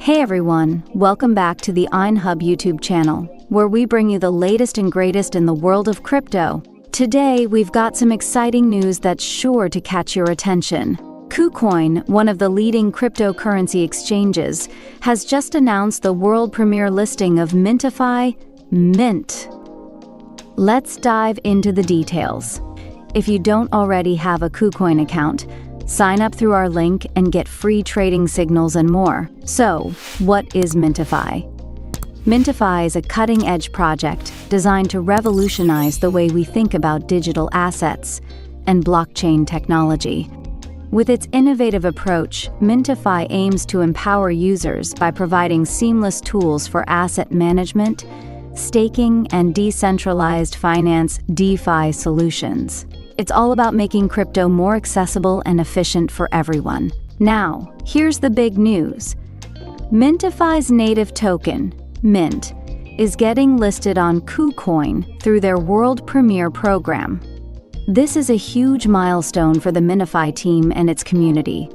Hey everyone, welcome back to the Inehub YouTube channel, where we bring you the latest and greatest in the world of crypto. Today, we've got some exciting news that's sure to catch your attention. KuCoin, one of the leading cryptocurrency exchanges, has just announced the world premiere listing of Mintify, Mint. Let's dive into the details. If you don't already have a KuCoin account, sign up through our link and get free trading signals and more. So, what is Mintify? Mintify is a cutting-edge project designed to revolutionize the way we think about digital assets and blockchain technology. With its innovative approach, Mintify aims to empower users by providing seamless tools for asset management, staking, and decentralized finance (DeFi) solutions. It's all about making crypto more accessible and efficient for everyone. Now, here's the big news. Mintify's native token, Mint, is getting listed on KuCoin through their World Premiere program. This is a huge milestone for the Mintify team and its community.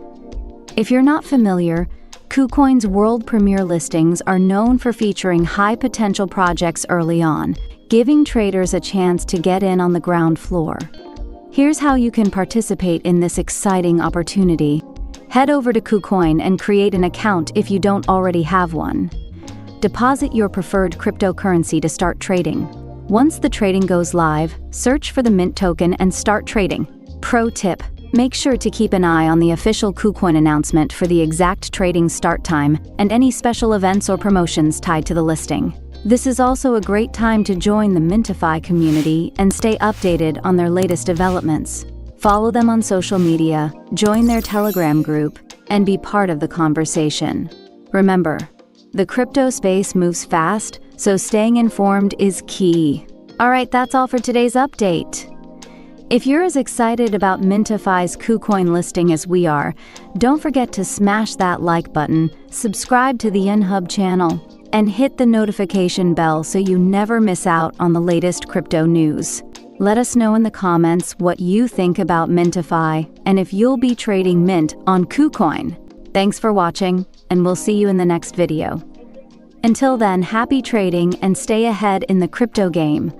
If you're not familiar, KuCoin's World Premiere listings are known for featuring high-potential projects early on, giving traders a chance to get in on the ground floor. Here's how you can participate in this exciting opportunity. Head over to KuCoin and create an account if you don't already have one. Deposit your preferred cryptocurrency to start trading. Once the trading goes live, search for the Mint token and start trading. Pro tip: make sure to keep an eye on the official KuCoin announcement for the exact trading start time and any special events or promotions tied to the listing. This is also a great time to join the Mintify community and stay updated on their latest developments. Follow them on social media, join their Telegram group, and be part of the conversation. Remember, the crypto space moves fast, so staying informed is key. Alright, that's all for today's update. If you're as excited about Mintify's KuCoin listing as we are, don't forget to smash that like button, subscribe to the Inehub channel, and hit the notification bell so you never miss out on the latest crypto news. Let us know in the comments what you think about Mintify and if you'll be trading Mint on KuCoin. Thanks for watching, and we'll see you in the next video. Until then, happy trading and stay ahead in the crypto game.